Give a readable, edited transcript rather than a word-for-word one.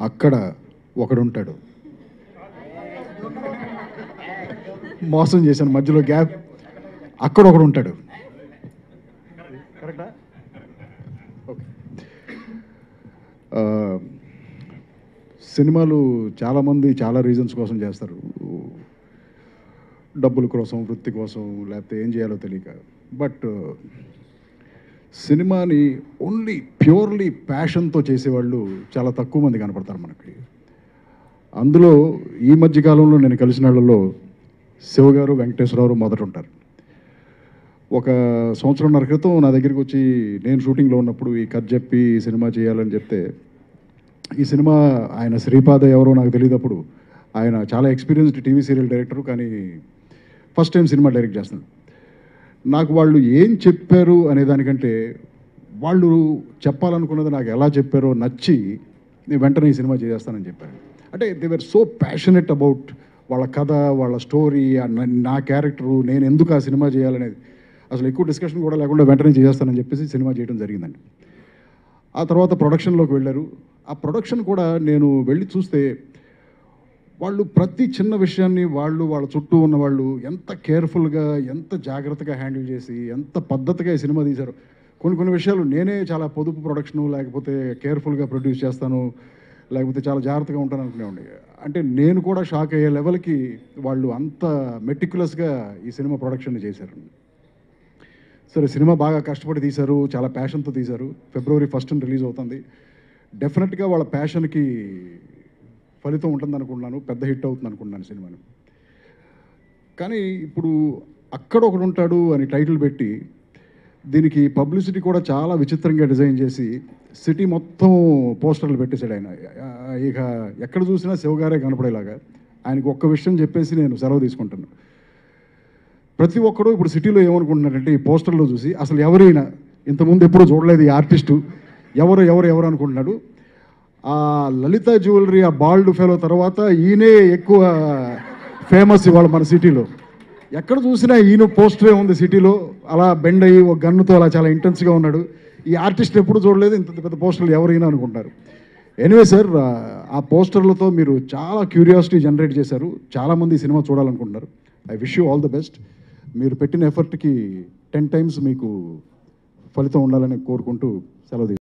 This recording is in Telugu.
అక్కడ ఒకడుంటాడు. మోసం చేశాను, మధ్యలో గ్యాప్. అక్కడ ఒకడు ఉంటాడు. కరెక్టా? ఓకే. సినిమాలు చాలామంది చాలా రీజన్స్ కోసం చేస్తారు. డబ్బుల కోసం, వృత్తి కోసం, లేకపోతే ఏం చేయాలో తెలియక. బట్ సినిమాని ఓన్లీ ప్యూర్లీ ప్యాషన్తో చేసేవాళ్ళు చాలా తక్కువ మంది కనపడతారు మనకి. అందులో ఈ మధ్యకాలంలో నేను కలిసిన వాళ్ళలో శివ గారు, వెంకటేశ్వరరావు మొదట ఉంటారు. ఒక సంవత్సరంన్నర క్రితం నా దగ్గరికి వచ్చి నేను షూటింగ్లో ఉన్నప్పుడు ఈ కథ చెప్పి సినిమా చేయాలని చెప్తే, ఈ సినిమా ఆయన శ్రీపాద ఎవరో నాకు తెలియదప్పుడు, ఆయన చాలా ఎక్స్పీరియన్స్డ్ టీవీ సీరియల్ డైరెక్టర్, కానీ ఫస్ట్ టైం సినిమా డైరెక్ట్ చేస్తున్నాడు. నాకు వాళ్ళు ఏం చెప్పారు అనే దానికంటే వాళ్ళు చెప్పాలనుకున్నది నాకు ఎలా చెప్పారో నచ్చి నేను వెంటనే ఈ సినిమా చేసేస్తానని చెప్పాను. అంటే they were so passionate about వాళ్ళ కథ, వాళ్ళ స్టోరీ, నా క్యారెక్టరు, నేను ఎందుకు ఆ సినిమా చేయాలనేది అసలు ఎక్కువ డిస్కషన్ కూడా లేకుండా వెంటనే చేసేస్తానని చెప్పేసి సినిమా చేయడం జరిగిందండి. ఆ తర్వాత ప్రొడక్షన్లోకి వెళ్ళారు. ఆ ప్రొడక్షన్ కూడా నేను వెళ్ళి చూస్తే వాళ్ళు ప్రతి చిన్న విషయాన్ని వాళ్ళ చుట్టూ ఉన్న వాళ్ళు ఎంత కేర్ఫుల్గా, ఎంత జాగ్రత్తగా హ్యాండిల్ చేసి, ఎంత పద్ధతిగా ఈ సినిమా తీశారు. కొన్ని విషయాలు నేనే చాలా పొదుపు ప్రొడక్షను, లేకపోతే కేర్ఫుల్గా ప్రొడ్యూస్ చేస్తాను, లేకపోతే చాలా జాగ్రత్తగా ఉంటాను అనుకునేవాడిని. అంటే నేను కూడా షాక్ అయ్యే లెవెల్కి వాళ్ళు అంత మెటిక్యులస్గా ఈ సినిమా ప్రొడక్షన్ చేశారు. సరే, సినిమా బాగా కష్టపడి తీశారు, చాలా ప్యాషన్తో తీశారు. February 1st రిలీజ్ అవుతుంది. డెఫినెట్గా వాళ్ళ ప్యాషన్కి ఫలితం ఉంటుంది అనుకుంటున్నాను. పెద్ద హిట్ అవుతుంది అనుకుంటున్నాను సినిమాని. కానీ ఇప్పుడు అక్కడ ఒకడు ఉంటాడు అని టైటిల్ పెట్టి దీనికి పబ్లిసిటీ కూడా చాలా విచిత్రంగా డిజైన్ చేసి సిటీ మొత్తం పోస్టర్లు పెట్టేశాడు ఆయన. ఇక ఎక్కడ చూసినా శివగారే కనపడేలాగా. ఆయనకు ఒక్క విషయం చెప్పేసి నేను సెలవు తీసుకుంటాను. ప్రతి ఒక్కడు ఇప్పుడు సిటీలో ఏమనుకుంటున్నారంటే ఈ పోస్టర్లో చూసి అసలు ఎవరైనా ఇంతకుముందు ఎప్పుడూ చూడలేదు ఈ ఆర్టిస్టు, ఎవరు అనుకుంటున్నాడు. ఆ లలిత జ్యువెలరీ, ఆ బాల్డ్ ఫెలో తర్వాత ఈయనే ఎక్కువ ఫేమస్ ఇవాళ మన సిటీలో. ఎక్కడ చూసినా ఈయన పోస్టరే ఉంది సిటీలో. అలా బెండ్ అయ్యి ఒక గన్నుతో అలా చాలా ఇంటెన్స్గా ఉన్నాడు. ఈ ఆర్టిస్ట్ ఎప్పుడు చూడలేదు, ఇంత పెద్ద పోస్టర్లు ఎవరైనా అనుకుంటారు. ఎనీవే సార్, ఆ పోస్టర్లతో మీరు చాలా క్యూరియాసిటీ జనరేట్ చేశారు. చాలామంది సినిమా చూడాలనుకుంటున్నారు. I wish you all the best. మీరు పెట్టిన ఎఫర్ట్కి 10 times మీకు ఫలితం ఉండాలని కోరుకుంటూ సెలవు.